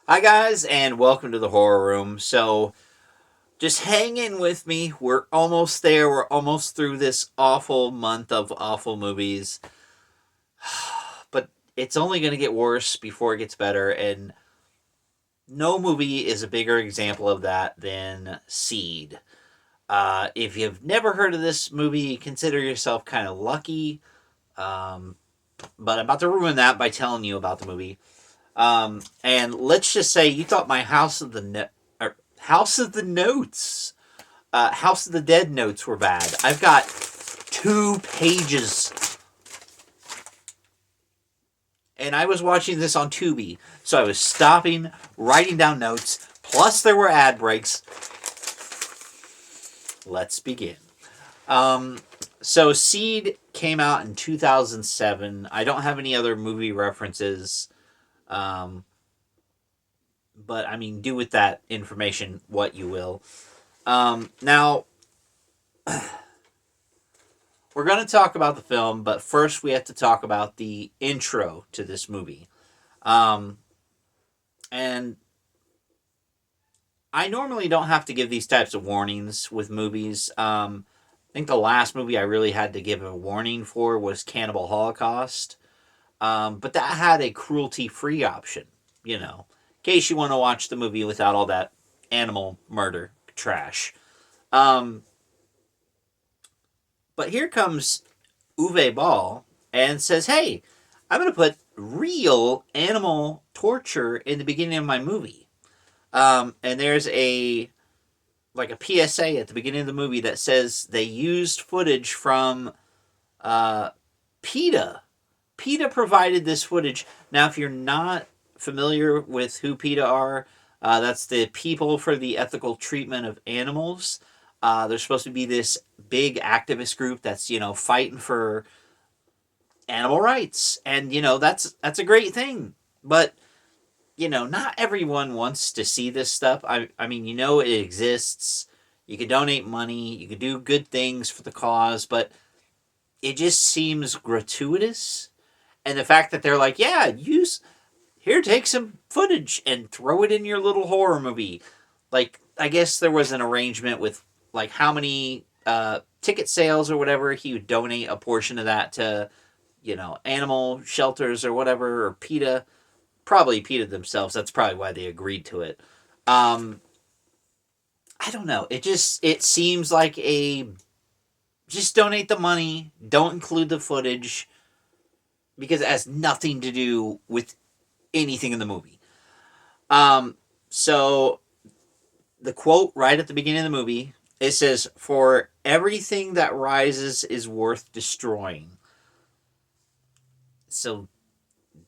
Hi, guys, and welcome to the horror room. Just hang in with me. We're almost there. We're almost through this awful month of awful movies. But it's only going to get worse before it gets better, and no movie is a bigger example of that than Seed. If you've never heard of this movie, consider yourself kind of lucky. Um, but I'm about to ruin that by telling you about the movie. And let's just say you thought my House of the Notes, House of the Dead notes were bad. I've got 2 pages, and I was watching this on Tubi, so I was stopping, writing down notes. Plus, there were ad breaks. Let's begin. Um, so Seed came out in 2007. I don't have any other movie references. Um, but I mean, do with that information what you will. Now, we're going to talk about the film, but first we have to talk about the intro to this movie. Um, and I normally don't have to give these types of warnings with movies. I think the last movie I really had to give a warning for was Cannibal Holocaust. But that had a cruelty free option, in case you want to watch the movie without all that animal murder trash. Um, but here comes Uwe Boll and says, "Hey, I'm going to put real animal torture in the beginning of my movie." And there's a PSA at the beginning of the movie that says they used footage from uh, PETA. PETA provided this footage. Now, if you're not familiar with who PETA are, that's the People for the Ethical Treatment of Animals. They're supposed to be this big activist group that's fighting for animal rights, and that's a great thing. But not everyone wants to see this stuff. I mean, it exists. You can donate money. You can do good things for the cause, but it just seems gratuitous. And the fact that they're like, yeah, take some footage and throw it in your little horror movie. Like, I guess there was an arrangement with like how many ticket sales or whatever. He would donate a portion of that to animal shelters or whatever, or PETA. Probably PETA themselves. That's probably why they agreed to it. Um, I don't know. It seems like a just donate the money, don't include the footage because it has nothing to do with anything in the movie. So the quote right at the beginning of the movie, it says, "For everything that rises is worth destroying." So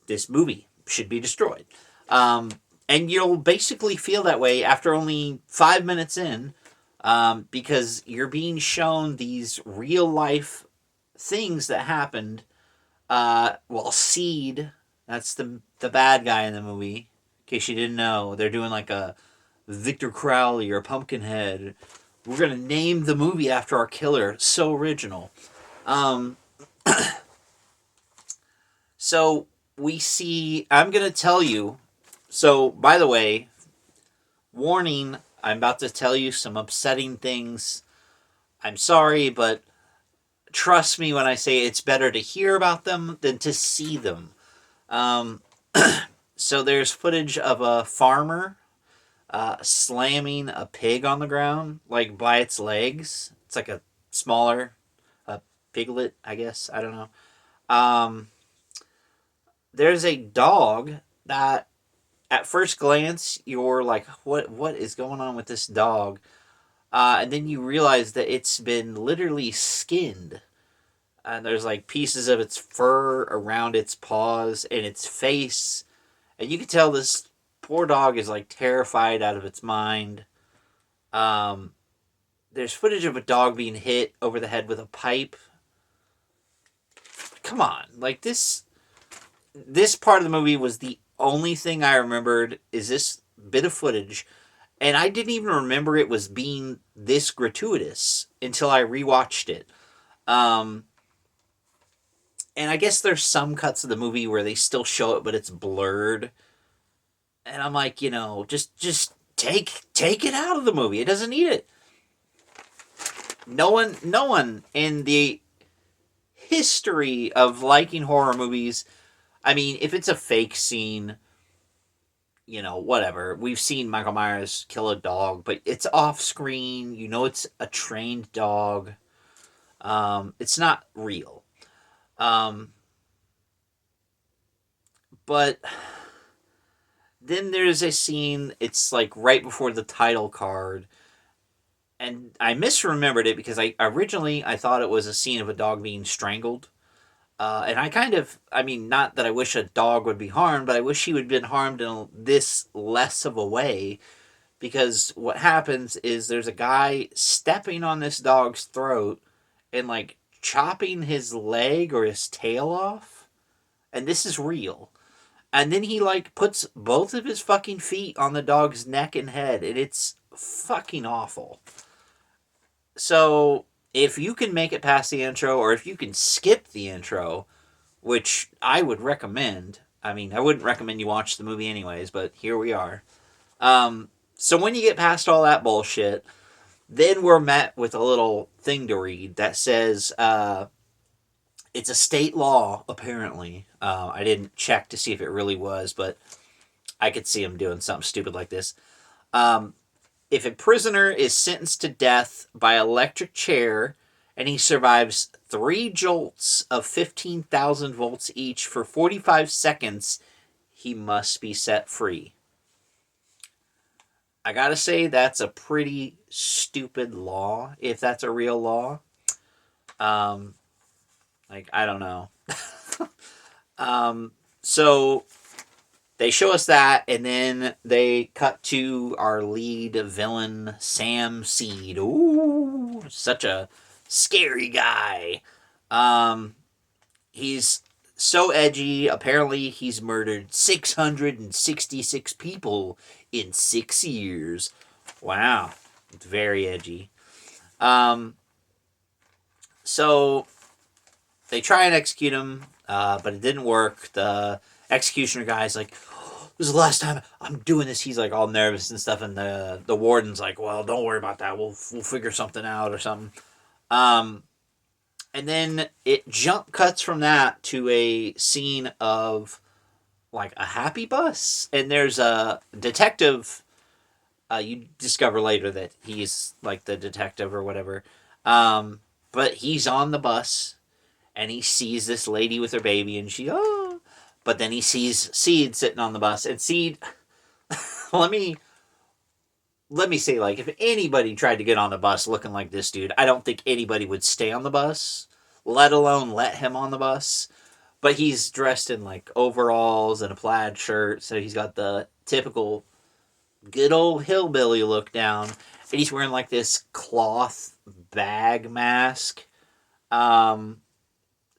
this movie should be destroyed. Um, and you'll basically feel that way after only 5 minutes in, because you're being shown these real life things that happened. Well, Seed, that's the bad guy in the movie. In case you didn't know, they're doing like a Victor Crowley or Pumpkinhead. We're gonna name the movie after our killer. So original. Um, so we see. I'm gonna tell you. So, by the way, warning. I'm about to tell you some upsetting things. I'm sorry, but trust me when I say it's better to hear about them than to see them. Um, so there's footage of a farmer slamming a pig on the ground, like by its legs. It's like a smaller piglet, I guess. I don't know. Um, there's a dog that, at first glance, you're like, what is going on with this dog? And then you realize that it's been literally skinned. And there's like pieces of its fur around its paws and its face. And you can tell this poor dog is like terrified out of its mind. Um, there's footage of a dog being hit over the head with a pipe. Come on, like this part of the movie was the only thing I remembered is this bit of footage, and I didn't even remember it was being this gratuitous until I rewatched it. Um, and I guess there's some cuts of the movie where they still show it, but it's blurred. And I'm like, just take it out of the movie. It doesn't need it. No one in the history of liking horror movies. I mean, if it's a fake scene, whatever. We've seen Michael Myers kill a dog, but it's off screen. It's a trained dog. It's not real. Um, but then there's a scene, it's like right before the title card, and I misremembered it because I thought it was a scene of a dog being strangled. And I mean, not that I wish a dog would be harmed, but I wish he would have been harmed in this less of a way. Because what happens is there's a guy stepping on this dog's throat and like chopping his leg or his tail off. And this is real. And then he like puts both of his fucking feet on the dog's neck and head. And it's fucking awful. So if you can make it past the intro, or if you can skip the intro, which I would recommend. I mean, I wouldn't recommend you watch the movie anyways, but here we are. So when you get past all that bullshit, then we're met with a little thing to read that says it's a state law, apparently. I didn't check to see if it really was, but I could see him doing something stupid like this. If a prisoner is sentenced to death by electric chair and he survives 3 jolts of 15,000 volts each for 45 seconds, he must be set free. I gotta say, that's a pretty stupid law, if that's a real law. I don't know. So they show us that, and then they cut to our lead villain, Sam Seed. Ooh, such a scary guy. He's so edgy. Apparently, he's murdered 666 people in 6 years. Wow. It's very edgy. So they try and execute him, but it didn't work. The executioner guy's like, this is the last time I'm doing this. He's like all nervous and stuff, and the warden's like, well, don't worry about that. We'll figure something out or something. And then it jump cuts from that to a scene of like a happy bus, and there's a detective. You discover later that he's like the detective or whatever. But he's on the bus, and he sees this lady with her baby, and oh. But then he sees Seed sitting on the bus, and Seed. let me say, like, if anybody tried to get on the bus looking like this dude, I don't think anybody would stay on the bus, let alone let him on the bus. But he's dressed in like overalls and a plaid shirt, so he's got the typical good old hillbilly look down, and he's wearing like this cloth bag mask. So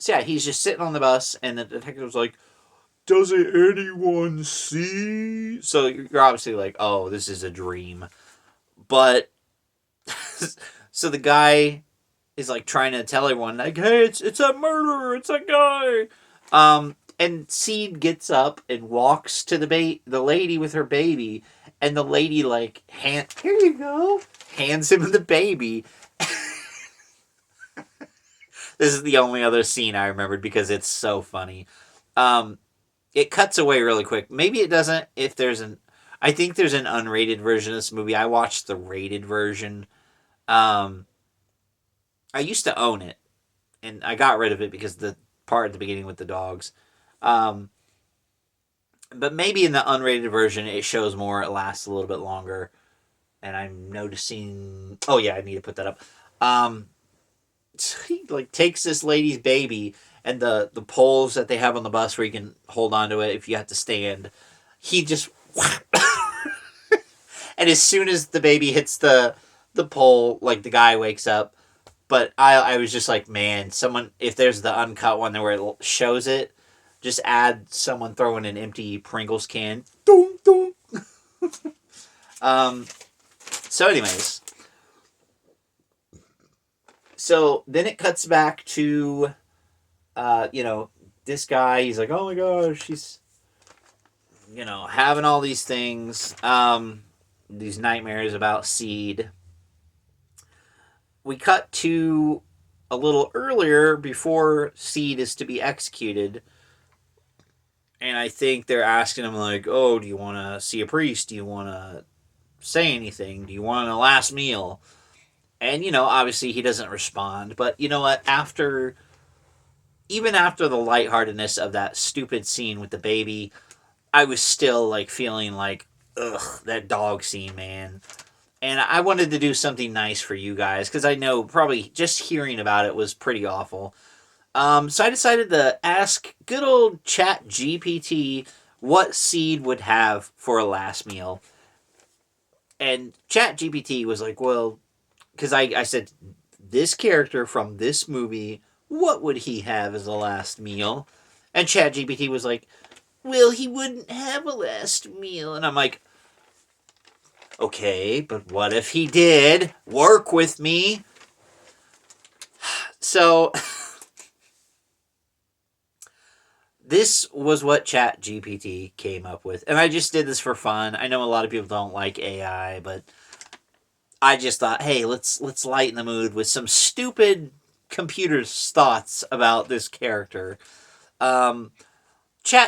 yeah, he's just sitting on the bus, and the detective's like, doesn't anyone see? So you're obviously like, oh, this is a dream. But so the guy is like trying to tell everyone, like, hey, it's a murderer, it's a guy. And Seed gets up and walks to the lady with her baby, and the lady like here you go, hands him the baby. This is the only other scene I remembered because it's so funny. It cuts away really quick. Maybe it doesn't if I think there's an unrated version of this movie. I watched the rated version. I used to own it, and I got rid of it because the part at the beginning with the dogs. But maybe in the unrated version, it shows more. It lasts a little bit longer. And I'm noticing... Oh, yeah, I need to put that up. So he like takes this lady's baby, and the poles that they have on the bus where you can hold on to it if you have to stand, he just and as soon as the baby hits the pole, like the guy wakes up. But I was just like, man, someone, if there's the uncut one where it shows it, just add someone throwing an empty Pringles can. Dun, dun. So anyways, so then it cuts back to, this guy. He's like, oh my gosh, having all these things, these nightmares about Seed. We cut to a little earlier before Seed is to be executed. And I think they're asking him, like, oh, do you want to see a priest? Do you want to say anything? Do you want a last meal? And, obviously he doesn't respond. But you know what? Even after the lightheartedness of that stupid scene with the baby, I was still, like, feeling like, ugh, that dog scene, man. And I wanted to do something nice for you guys because I know probably just hearing about it was pretty awful. So I decided to ask good old Chat GPT what Seed would have for a last meal. And Chat GPT was like, well, because I said, this character from this movie, what would he have as a last meal? And Chat GPT was like, well, he wouldn't have a last meal. And I'm like, okay, but what if he did? Work with me. So this was what Chat GPT came up with. And I just did this for fun. I know a lot of people don't like AI, but I just thought, hey, let's lighten the mood with some stupid computer's thoughts about this character. Chat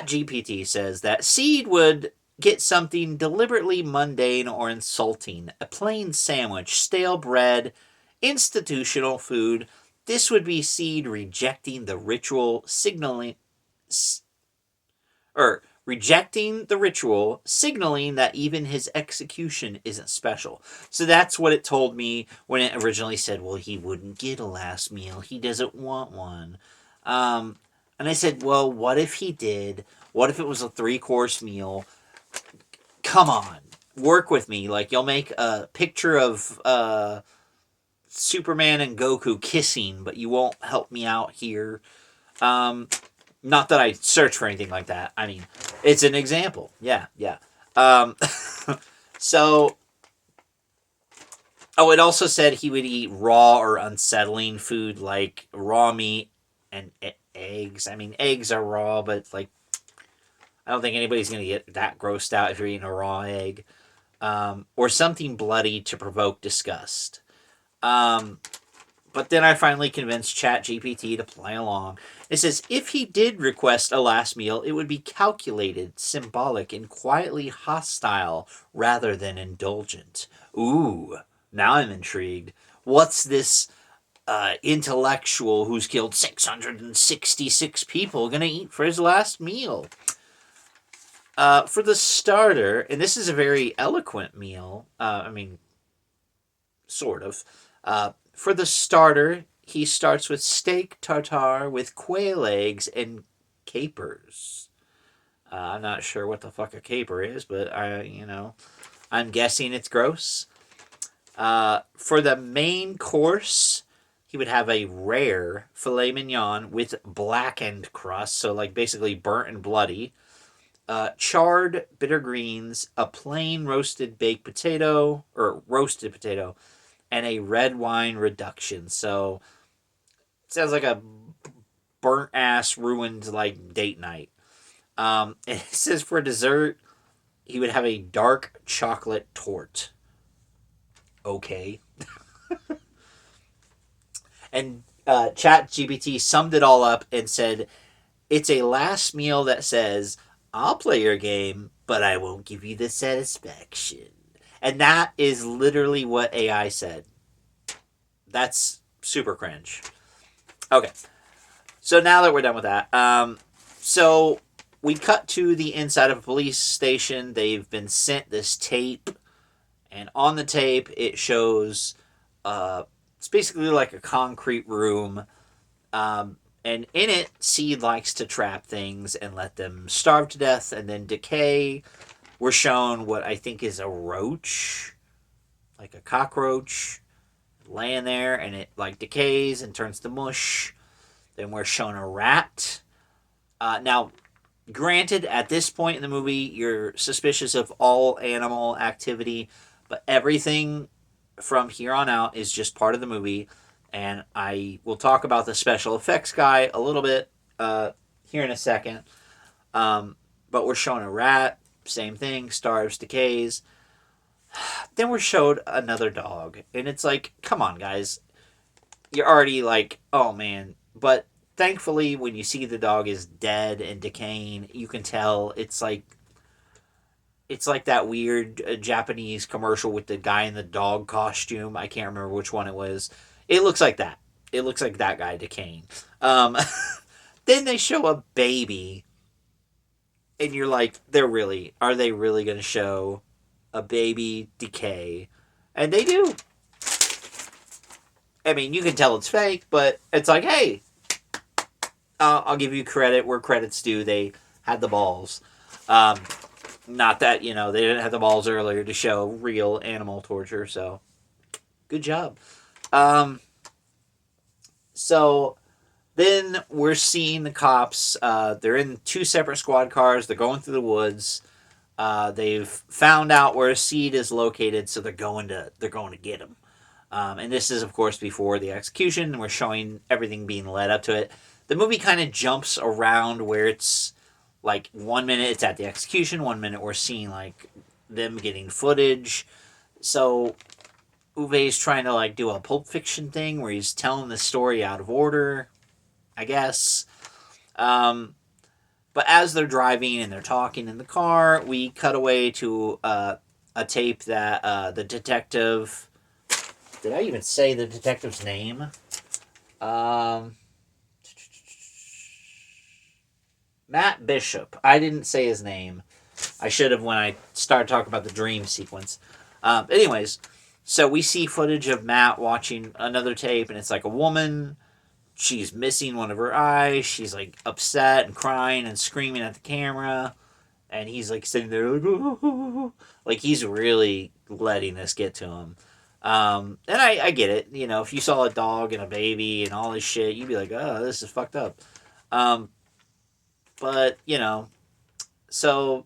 GPT says that Seed would get something deliberately mundane or insulting, a plain sandwich, stale bread, institutional food. This would be Seed rejecting the ritual, signaling that even his execution isn't special. So that's what it told me when it originally said, well, he wouldn't get a last meal. He doesn't want one. And I said, well, what if he did? What if it was a 3-course meal? Come on, work with me. Like, you'll make a picture of Superman and Goku kissing, but you won't help me out here. Not that I search for anything like that. I mean, it's an example. Yeah. So, it also said he would eat raw or unsettling food like raw meat and eggs. I mean, eggs are raw, but, like, I don't think anybody's going to get that grossed out if you're eating a raw egg. Or something bloody to provoke disgust. But then I finally convinced ChatGPT to play along. It says, if he did request a last meal, it would be calculated, symbolic, and quietly hostile rather than indulgent. Ooh, now I'm intrigued. What's this intellectual who's killed 666 people going to eat for his last meal? For the starter, and this is a very eloquent meal, sort of. For the starter, he starts with steak tartare with quail eggs and capers. I'm not sure what the fuck a caper is, but I'm guessing it's gross. For the main course, he would have a rare filet mignon with blackened crust, so like basically burnt and bloody. Charred bitter greens, a plain roasted potato, and a red wine reduction. So it sounds like a burnt ass ruined like date night. And it says for dessert he would have a dark chocolate torte. Okay. And ChatGPT summed it all up and said it's a last meal that says, I'll play your game, but I won't give you the satisfaction. And that is literally what AI said. That's super cringe. Okay. So now that we're done with that, so we cut to the inside of a police station. They've been sent this tape, and on the tape it shows it's basically like a concrete room, and in it, Seed likes to trap things and let them starve to death and then decay. We're shown what I think is a roach, like a cockroach, laying there, and it like decays and turns to mush. Then we're shown a rat. Now, granted, at this point in the movie, you're suspicious of all animal activity, but everything from here on out is just part of the movie. And I will talk about the special effects guy a little bit here in a second. But we're showing a rat. same thing, starves, decays. Then we're showed another dog, and it's like, come on, guys, you're already like, oh man. But thankfully, when you see the dog is dead and decaying, you can tell it's like that weird Japanese commercial with the guy in the dog costume. I can't remember which one it was. It looks like that. It looks like that guy decaying. Um, then they show a baby, and you're like, are they really going to show a baby decay? And they do. I mean, you can tell it's fake, but it's like, hey, I'll give you credit where credit's due. They had the balls. Um, Not that, they didn't have the balls earlier to show real animal torture, so good job. Um, so then we're seeing the cops. They're in two separate squad cars. They're going through the woods. They've found out where a seed is located, so they're going to get him. And this is, of course, before the execution. We're showing everything being led up to it. The movie kind of jumps around where it's like 1 minute it's at the execution, 1 minute we're seeing like them getting footage. So Uwe's trying to like do a Pulp Fiction thing where he's telling the story out of order, I guess. Um, but as they're driving and they're talking in the car, we cut away to a tape that the detective. Did I even say the detective's name? Um, Matt Bishop. I didn't say his name. I should have when I started talking about the dream sequence. Anyways, so we see footage of Matt watching another tape, and it's like a woman. She's missing one of her eyes. She's like upset and crying and screaming at the camera. And he's like sitting there like, oh. Like he's really letting this get to him. And I get it. If you saw a dog and a baby and all this shit, you'd be like, oh, this is fucked up. Um, but, so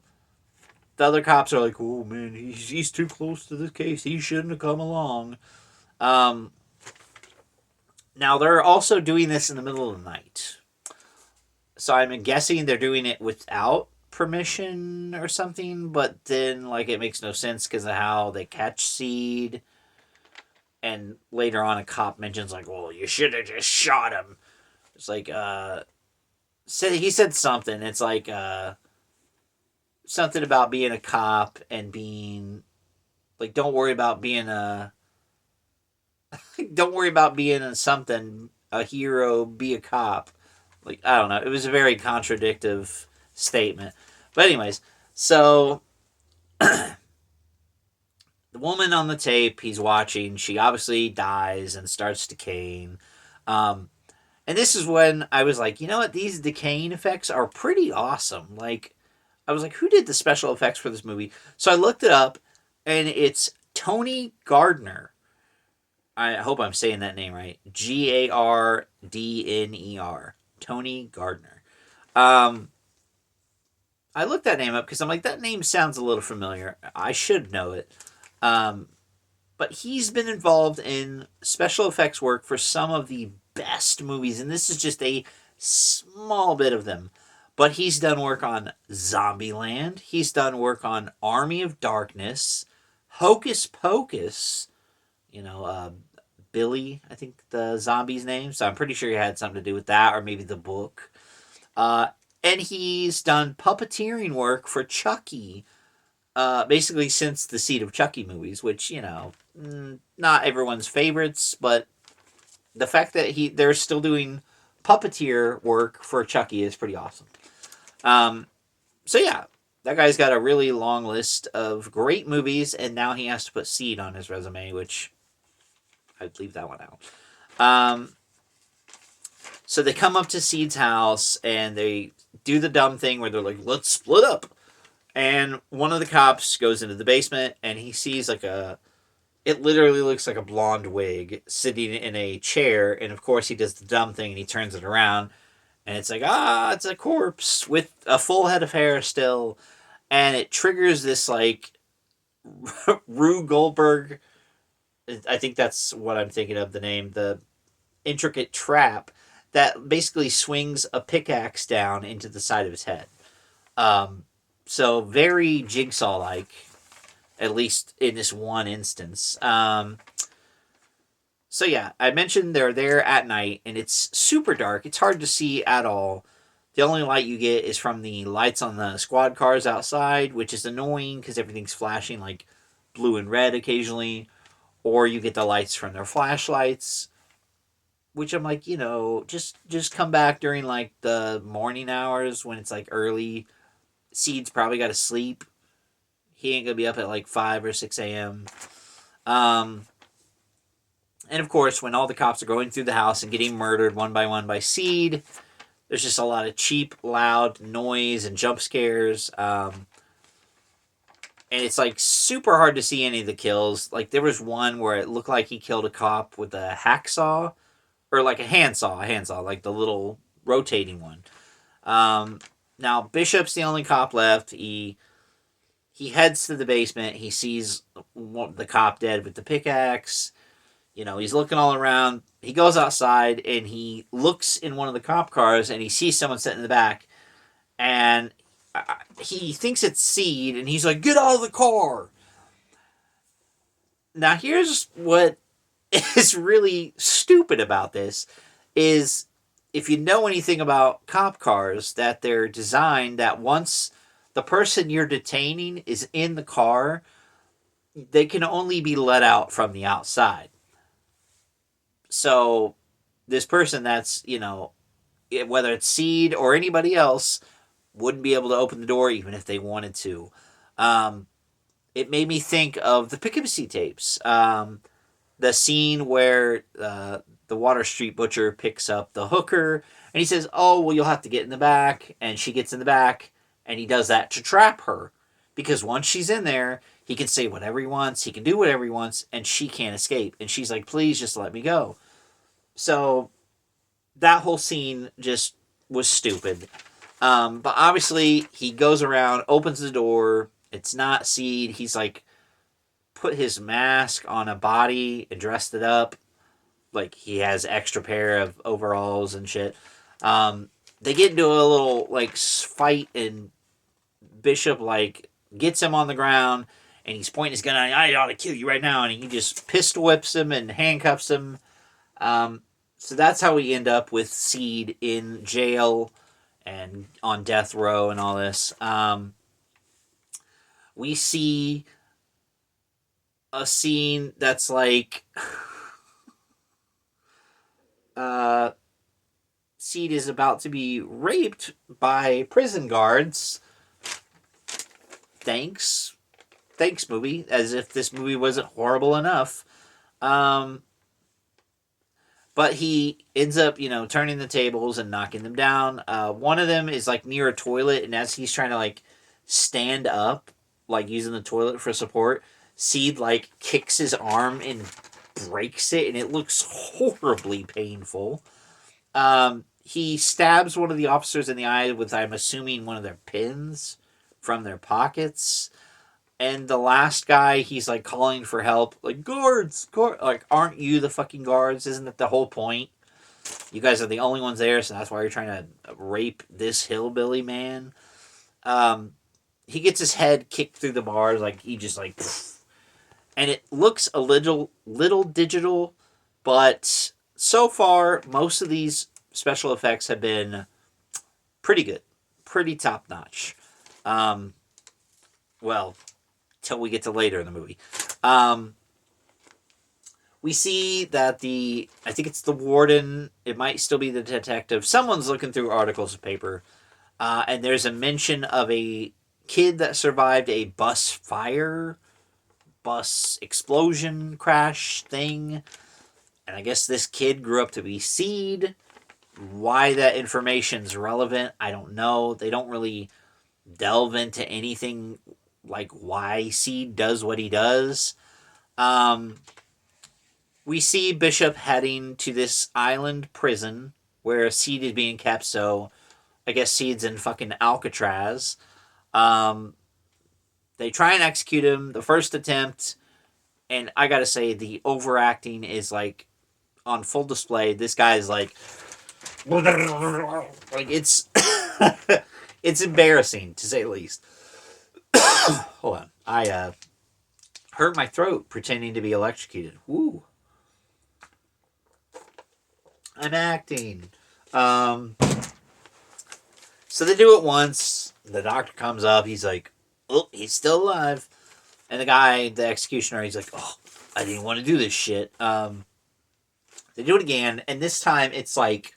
the other cops are like, oh, man, he's too close to this case. He shouldn't have come along. Um, Now, they're also doing this in the middle of the night. So I'm guessing they're doing it without permission or something, but then, like, it makes no sense because of how they catch Seed. And later on, a cop mentions, like, well, you should have just shot him. It's like, he said something. It's like, something about being a cop and being, like, don't worry about being something, a hero, be a cop. Like, I don't know. It was a very contradictive statement. But anyways, so the woman on the tape he's watching, she obviously dies and starts decaying. And this is when I was like, you know what? These decaying effects are pretty awesome. Like, I was like, who did the special effects for this movie? So I looked it up, and it's Tony Gardner. I hope I'm saying that name right. Gardner. Tony Gardner. I looked that name up because I'm like, that name sounds a little familiar. I should know it. But he's been involved in special effects work for some of the best movies, and this is just a small bit of them. But he's done work on Zombieland. He's done work on Army of Darkness, Hocus Pocus, Billy, I think the zombie's name. So I'm pretty sure he had something to do with that, or maybe the book. And he's done puppeteering work for Chucky, basically since the Seed of Chucky movies, which, not everyone's favorites, but the fact that they're still doing puppeteer work for Chucky is pretty awesome. So yeah, that guy's got a really long list of great movies, and now he has to put Seed on his resume, which I'd leave that one out. So they come up to Seed's house, and they do the dumb thing where they're like, let's split up. And one of the cops goes into the basement, and he sees it literally looks like a blonde wig sitting in a chair, and of course he does the dumb thing, and he turns it around, and it's like, it's a corpse with a full head of hair still, and it triggers this, like, Rube Goldberg, I think that's what I'm thinking of, the name, the intricate trap that basically swings a pickaxe down into the side of his head. So So very Jigsaw-like, at least in this one instance. So yeah, I mentioned they're there at night, and it's super dark. It's hard to see at all. The only light you get is from the lights on the squad cars outside, which is annoying because everything's flashing like blue and red occasionally. Or you get the lights from their flashlights, which I'm like, just come back during like the morning hours when it's like early. Seed's probably got to sleep. He ain't gonna be up at like 5 or 6 a.m. Um, and of course, when all the cops are going through the house and getting murdered one by one by Seed, there's just a lot of cheap, loud noise and jump scares. And it's like super hard to see any of the kills. Like there was one where it looked like he killed a cop with a hacksaw, or like a handsaw, like the little rotating one. Now Bishop's the only cop left. He heads to the basement. He sees the cop dead with the pickaxe. He's looking all around. He goes outside and he looks in one of the cop cars and he sees someone sitting in the back. And he thinks it's Seed and he's like, "Get out of the car." Now, here's what is really stupid about this is if you know anything about cop cars, that they're designed that once the person you're detaining is in the car, they can only be let out from the outside. So this person that's, whether it's Seed or anybody else, wouldn't be able to open the door even if they wanted to. It made me think of the Poughkeepsie tapes. The scene where the Water Street butcher picks up the hooker and he says, "Oh, well, you'll have to get in the back." And she gets in the back and he does that to trap her. Because once she's in there, he can say whatever he wants, he can do whatever he wants, and she can't escape. And she's like, "Please just let me go." So that whole scene just was stupid. But obviously, he goes around, opens the door. It's not Seed. He's like put his mask on a body and dressed it up. Like he has extra pair of overalls and shit. They get into a little like fight, and Bishop like gets him on the ground, and he's pointing his gun at him. "I ought to kill you right now," and he just pistol whips him and handcuffs him. So that's how we end up with Seed in jail and on death row and all this. We see a scene that's like Seed is about to be raped by prison guards. Thanks movie, as if this movie wasn't horrible enough. But he ends up, turning the tables and knocking them down. One of them is like near a toilet, and as he's trying to like stand up, like using the toilet for support, Seed like kicks his arm and breaks it, and it looks horribly painful. He stabs one of the officers in the eye with, I'm assuming, one of their pins from their pockets. And the last guy, he's like calling for help, like, guards, like, aren't you the fucking guards? Isn't that the whole point? You guys are the only ones there, so that's why you're trying to rape this hillbilly man. He gets his head kicked through the bars, like he just like, and it looks a little digital, but so far most of these special effects have been pretty good, pretty top notch. Well, till we get to later in the movie. We see that I think it's the warden, it might still be the detective, someone's looking through articles of paper, and there's a mention of a kid that survived a bus explosion crash thing, and I guess this kid grew up to be Seed. Why that information's relevant, I don't know. They don't really delve into anything like why Seed does what he does. We see Bishop heading to this island prison where Seed is being kept, so I guess Seed's in fucking Alcatraz. They try and execute him the first attempt, and I gotta say, the overacting is like on full display. This guy is like it's it's embarrassing, to say the least. Hold on. I hurt my throat pretending to be electrocuted. Woo. I'm acting. Um, so they do it once. The doctor comes up. He's like, oh, he's still alive. And the guy, the executioner, he's like, oh, I didn't want to do this shit. They do it again. And this time it's like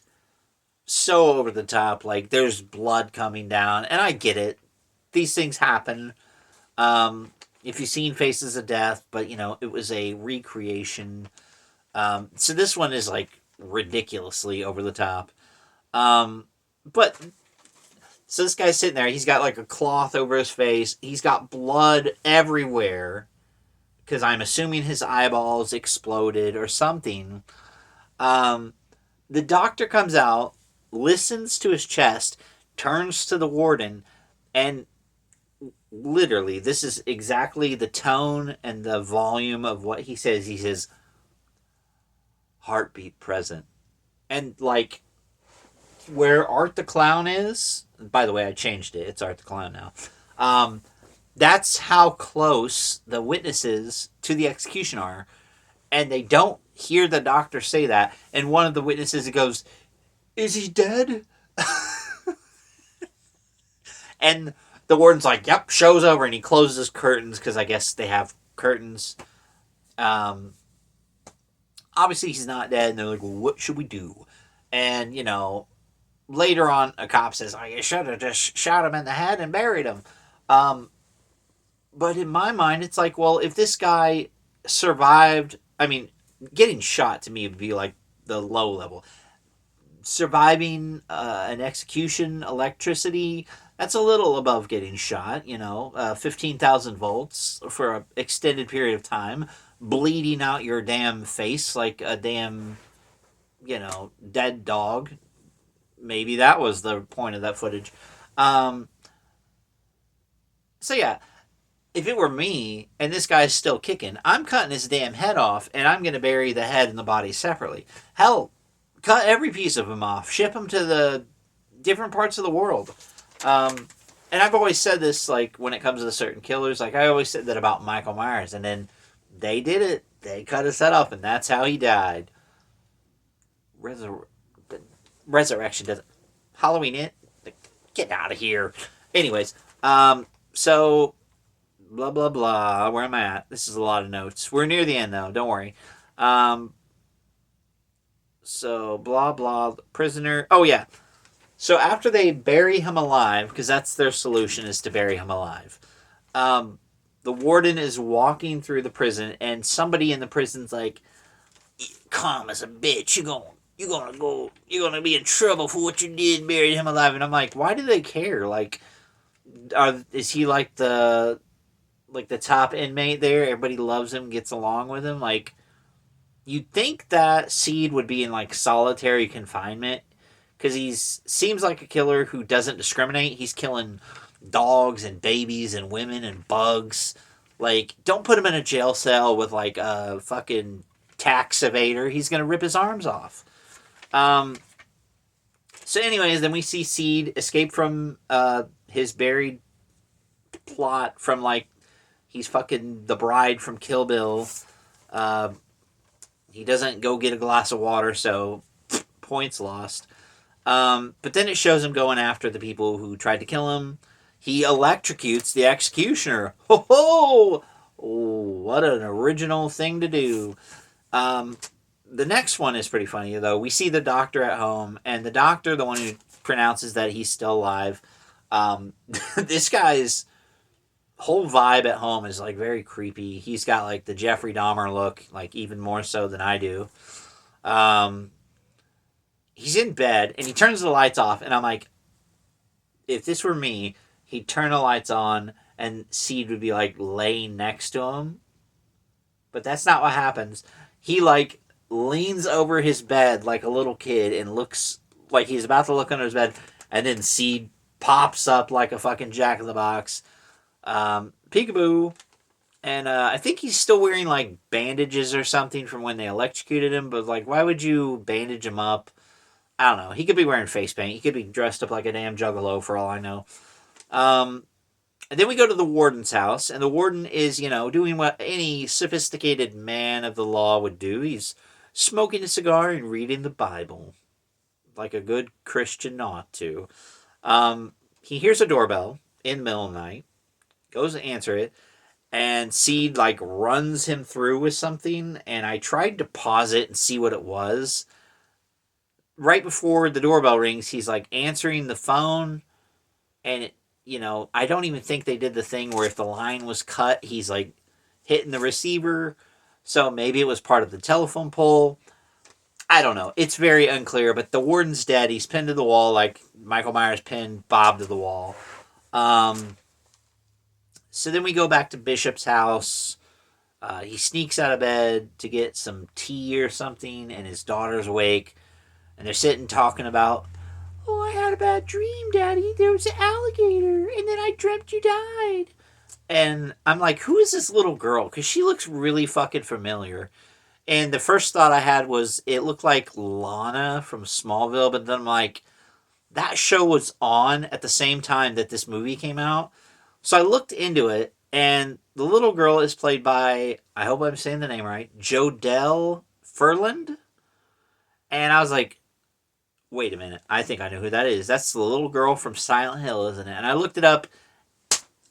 so over the top. Like there's blood coming down. And I get it. These things happen. If you've seen Faces of Death, but it was a recreation. So this one is like ridiculously over the top. But so this guy's sitting there. He's got like a cloth over his face. He's got blood everywhere because I'm assuming his eyeballs exploded or something. The doctor comes out, listens to his chest, turns to the warden, and literally, this is exactly the tone and the volume of what he says. He says, heartbeat present. And like where Art the Clown is, by the way, I changed it. It's Art the Clown now. That's how close the witnesses to the execution are. And they don't hear the doctor say that. And one of the witnesses goes, is he dead? And the warden's like, yep, show's over. And he closes curtains because I guess they have curtains. Obviously, he's not dead. And they're like, well, what should we do? And, later on, a cop says, oh, you should have just shot him in the head and buried him. But in my mind, it's like, well, if this guy survived, I mean, getting shot to me would be like the low level. Surviving an execution, electricity, that's a little above getting shot, 15,000 volts for an extended period of time, bleeding out your damn face like a damn, dead dog. Maybe that was the point of that footage. So yeah, if it were me and this guy's still kicking, I'm cutting his damn head off and I'm going to bury the head and the body separately. Hell, cut every piece of him off. Ship him to the different parts of the world. And I've always said this, like, when it comes to certain killers, like, I always said that about Michael Myers. And then they did it. They cut his head off, and that's how he died. Resurrection doesn't... Halloween it? Get out of here. Anyways, so... Blah, blah, blah. Where am I at? This is a lot of notes. We're near the end, though. Don't worry. So, blah, blah. Prisoner. Oh, yeah. So, after they bury him alive, because that's their solution, is to bury him alive, the warden is walking through the prison, and somebody in the prison's like, calm as a bitch. You're gonna be in trouble for what you did, buried him alive. And I'm like, why do they care? Like, is he like the top inmate there? Everybody loves him, gets along with him. Like, you'd think that Seed would be in like solitary confinement because seems like a killer who doesn't discriminate. He's killing dogs and babies and women and bugs. Like, don't put him in a jail cell with like a fucking tax evader. He's gonna rip his arms off. So anyways, then we see Seed escape from his buried plot from like he's fucking the bride from Kill Bill. He doesn't go get a glass of water, so points lost. But then it shows him going after the people who tried to kill him. He electrocutes the executioner. Ho ho! Oh, what an original thing to do. The next one is pretty funny, though. We see the doctor at home, and the doctor, the one who pronounces that he's still alive, this guy's whole vibe at home is like very creepy. He's got like the Jeffrey Dahmer look, like even more so than I do. He's in bed and he turns the lights off, and I'm like, if this were me, he'd turn the lights on and Seed would be like laying next to him. But that's not what happens. He like leans over his bed like a little kid and looks like he's about to look under his bed, and then Seed pops up like a fucking Jack-in-the-Box. Peekaboo. And I think he's still wearing like bandages or something from when they electrocuted him, but like, why would you bandage him up? I don't know. He could be wearing face paint. He could be dressed up like a damn juggalo for all I know. And then we go to the warden's house, and the warden is, doing what any sophisticated man of the law would do. He's smoking a cigar and reading the Bible, like a good Christian ought to. He hears a doorbell in the middle of the night, goes to answer it, and Seed like runs him through with something. And I tried to pause it and see what it was. Right before the doorbell rings, he's like answering the phone, and I don't even think they did the thing where if the line was cut, he's like hitting the receiver. So maybe it was part of the telephone pole. I don't know. It's very unclear, but the warden's dead. He's pinned to the wall like Michael Myers pinned Bob to the wall. So then we go back to Bishop's house. He sneaks out of bed to get some tea or something, and his daughter's awake. And they're sitting talking about, oh, I had a bad dream, Daddy. There was an alligator, and then I dreamt you died. And I'm like, who is this little girl? Because she looks really fucking familiar. And the first thought I had was it looked like Lana from Smallville, but then I'm like, that show was on at the same time that this movie came out. So I looked into it, and the little girl is played by, I hope I'm saying the name right, Jodelle Ferland. And I was like, wait a minute, I think I know who that is. That's the little girl from Silent Hill, isn't it? And I looked it up,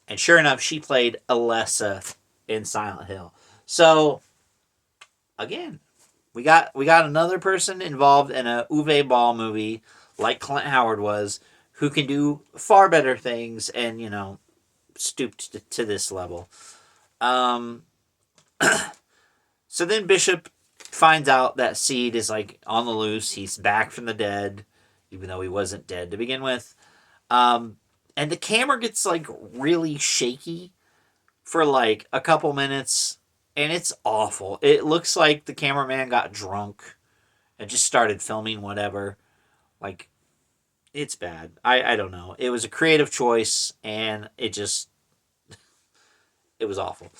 and sure enough, she played Alessa in Silent Hill. So, again, we got another person involved in a Uwe Boll movie, like Clint Howard was, who can do far better things and, stooped to this level. So then Bishop finds out that Seed is like on the loose. He's back from the dead, even though he wasn't dead to begin with. And the camera gets like really shaky for like a couple minutes, and it's awful. It looks like the cameraman got drunk and just started filming whatever. Like, it's bad. I don't know. It was a creative choice, and it was awful.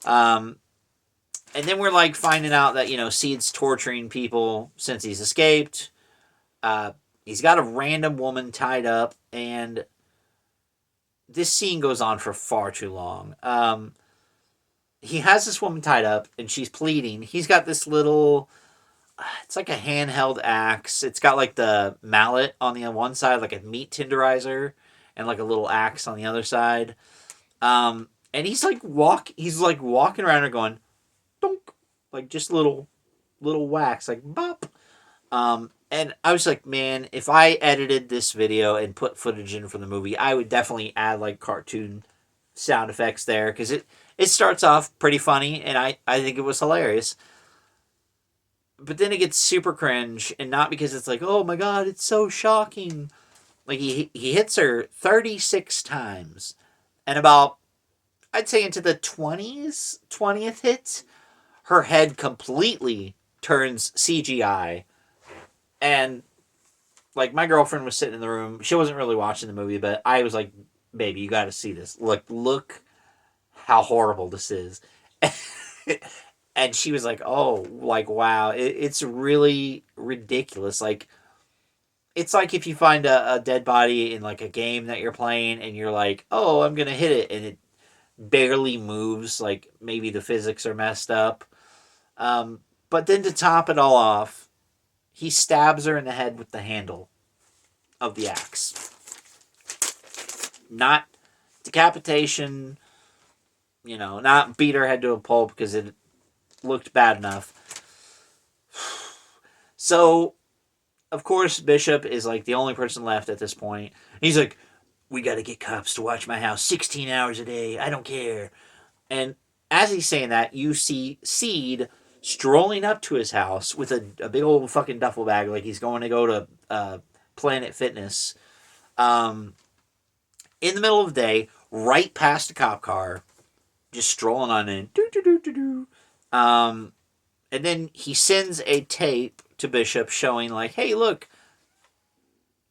And then we're like finding out that, Seed's torturing people since he's escaped. He's got a random woman tied up, and this scene goes on for far too long. He has this woman tied up, and she's pleading. He's got this little, it's like a handheld axe. It's got like the mallet on the one side, like a meat tenderizer, and like a little axe on the other side. And he's like walking around her going, donk, like just little whacks, like bop. And I was like, man, if I edited this video and put footage in from the movie, I would definitely add like cartoon sound effects there, because it starts off pretty funny, and I think it was hilarious. But then it gets super cringe, and not because it's like, oh my god, it's so shocking. Like, he hits her 36 times, and about, I'd say into the 20th hit, her head completely turns CGI. And, like, my girlfriend was sitting in the room. She wasn't really watching the movie, but I was like, baby, you got to see this. Look how horrible this is. And she was like, oh, like, wow. It's really ridiculous. Like, it's like if you find a dead body in, like, a game that you're playing, and you're like, oh, I'm going to hit it, and it barely moves. Like, maybe the physics are messed up. But then to top it all off, he stabs her in the head with the handle of the axe. Not decapitation, not beat her head to a pulp because it looked bad enough. So, of course, Bishop is like the only person left at this point. He's like, we got to get cops to watch my house 16 hours a day. I don't care. And as he's saying that, you see Seed strolling up to his house with a big old fucking duffel bag, like he's going to go to Planet Fitness. In the middle of the day, right past a cop car, just strolling on in. And then he sends a tape to Bishop showing, like, hey, look,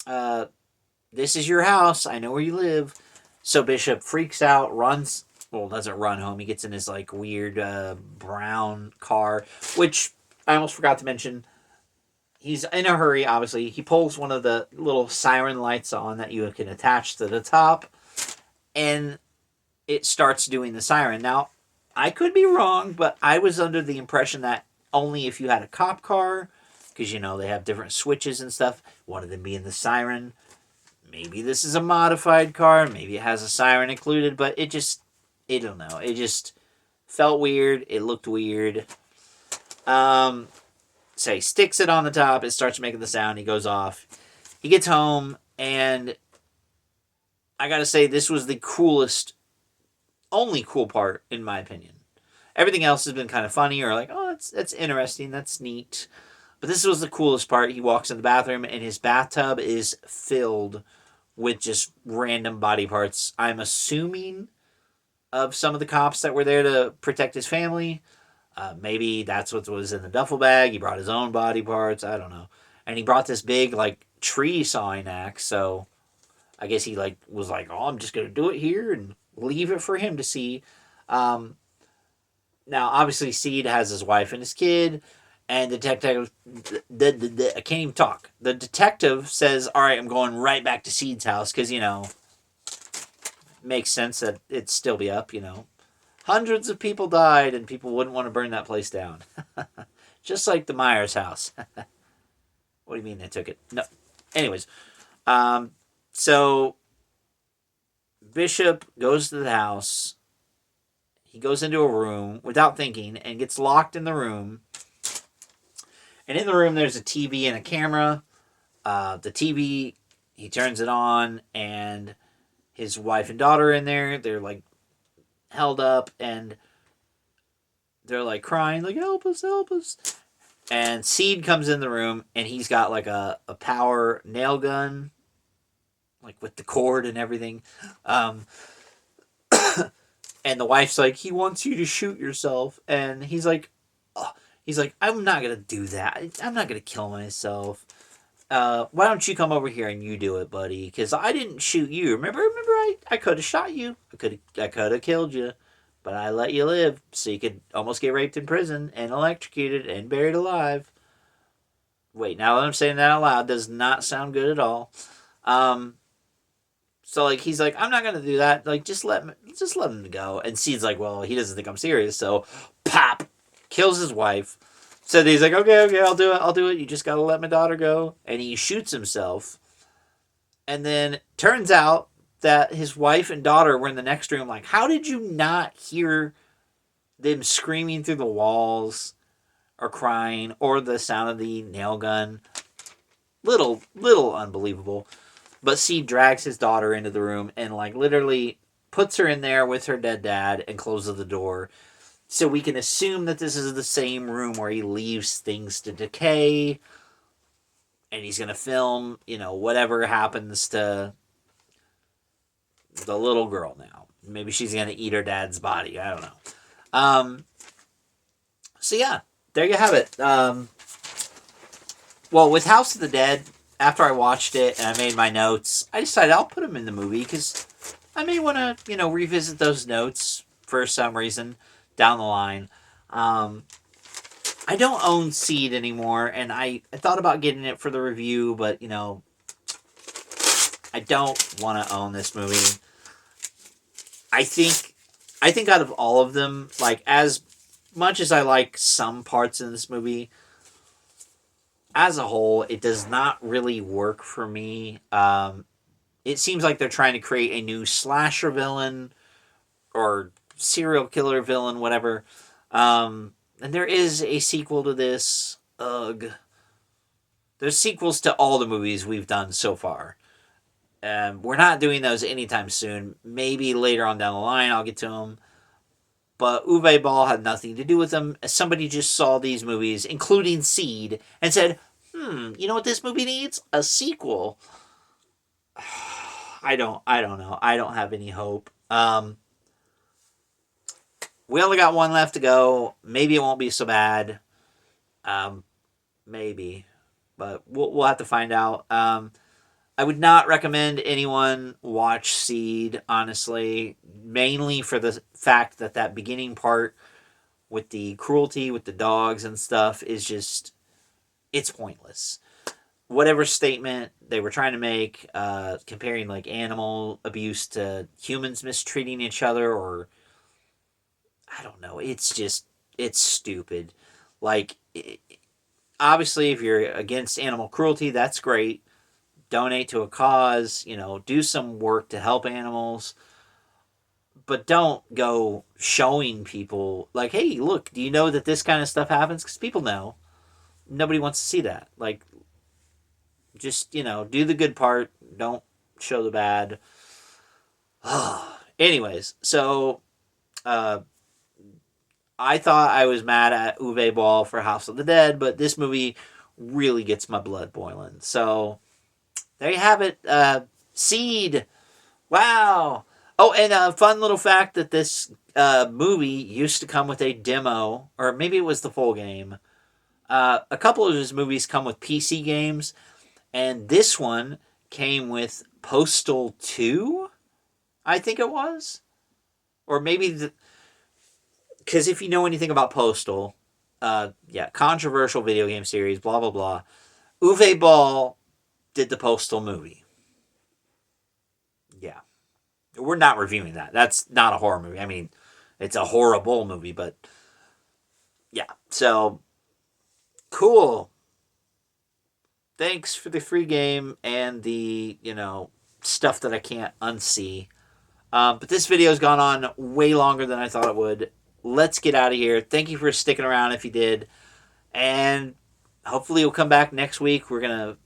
this is your house. I know where you live. So Bishop freaks out, runs. Well, doesn't run home. He gets in his, like, weird brown car, which I almost forgot to mention. He's in a hurry, obviously. He pulls one of the little siren lights on that you can attach to the top. And it starts doing the siren. Now, I could be wrong, but I was under the impression that only if you had a cop car, because they have different switches and stuff, one of them being the siren. Maybe this is a modified car, maybe it has a siren included, but I don't know. It just felt weird. It looked weird. So he sticks it on the top. It starts making the sound. He goes off. He gets home, and I gotta say, this was the only cool part, in my opinion. Everything else has been kind of funny or like, oh, that's interesting. That's neat. But this was the coolest part. He walks in the bathroom, and his bathtub is filled with just random body parts. I'm assuming of some of the cops that were there to protect his family. Maybe that's what was in the duffel bag. He brought his own body parts. I don't know. And he brought this big tree sawing axe. So I guess he was like, oh, I'm just gonna do it here and leave it for him to see. Now, obviously, Seed has his wife and his kid, and the detective. I can't even talk. The detective says, "All right, I'm going right back to Seed's house because makes sense that it'd still be up. Hundreds of people died, and people wouldn't want to burn that place down, just like the Myers house." What do you mean they took it? No. Anyways, so Bishop goes to the house. He goes into a room without thinking and gets locked in the room. And in the room, there's a TV and a camera. The TV, he turns it on, and his wife and daughter are in there. They're held up, and they're crying, help us, help us. And Seed comes in the room, and he's got a power nail gun, with the cord and everything. And the wife's like, he wants you to shoot yourself. And he's like, oh. He's like, I'm not going to do that. I'm not going to kill myself. Why don't you come over here and you do it, buddy? Because I didn't shoot you. Remember, I could have shot you. I could have killed you. But I let you live so you could almost get raped in prison and electrocuted and buried alive. Wait, now that I'm saying that out loud, does not sound good at all. So he's like, I'm not gonna do that. Just let him go. And Seed's like, well, he doesn't think I'm serious, so pop, kills his wife. So he's like, okay, I'll do it. You just gotta let my daughter go. And he shoots himself. And then turns out that his wife and daughter were in the next room. How did you not hear them screaming through the walls or crying or the sound of the nail gun? Little unbelievable. But Seed drags his daughter into the room and literally puts her in there with her dead dad and closes the door. So we can assume that this is the same room where he leaves things to decay. And he's going to film, whatever happens to the little girl now. Maybe she's going to eat her dad's body. I don't know. So yeah, there you have it. Well, with House of the Dead, after I watched it and I made my notes, I decided I'll put them in the movie because I may want to, revisit those notes for some reason down the line. I don't own Seed anymore, and I thought about getting it for the review, but, I don't want to own this movie. I think out of all of them, as much as I like some parts in this movie, as a whole, it does not really work for me. It seems like they're trying to create a new slasher villain or serial killer villain, whatever. And there is a sequel to this. Ugh. There's sequels to all the movies we've done so far. We're not doing those anytime soon. Maybe later on down the line I'll get to them. But Uwe Boll had nothing to do with them. Somebody just saw these movies, including Seed, and said, you know what this movie needs? A sequel. I don't know. I don't have any hope. We only got one left to go. Maybe it won't be so bad. Maybe. But we'll have to find out. I would not recommend anyone watch Seed, honestly. Mainly for the fact that beginning part with the cruelty with the dogs and stuff is just... it's pointless. whatever statement they were trying to make, comparing like animal abuse to humans mistreating each other, or I don't know. It's just it's stupid. Like obviously, if you're against animal cruelty, that's great. Donate to a cause. Do some work to help animals, but don't go showing people like, hey, look, do you know that this kind of stuff happens? Because people know. Nobody wants to see that. Like, just do the good part. Don't show the bad. Anyways, so uh, I thought I was mad at Uwe Boll for House of the Dead, but this movie really gets my blood boiling. So there you have it. Seed. Wow. Oh, and a fun little fact that this movie used to come with a demo, or maybe it was the full game. A couple of his movies come with PC games, and this one came with Postal 2, I think it was. Or maybe because if you know anything about Postal, yeah, controversial video game series, blah, blah, blah. Uwe Boll did the Postal movie. Yeah. We're not reviewing that. That's not a horror movie. I mean, it's a horrible movie, but yeah. So, cool. Thanks for the free game and the, stuff that I can't unsee. But this video's gone on way longer than I thought it would. Let's get out of here. Thank you for sticking around if you did. And hopefully you'll come back next week. We're going to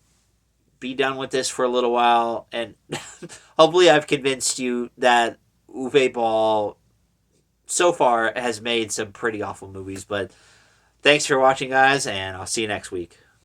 be done with this for a little while. And hopefully I've convinced you that Uwe Boll so far has made some pretty awful movies. But thanks for watching, guys, and I'll see you next week.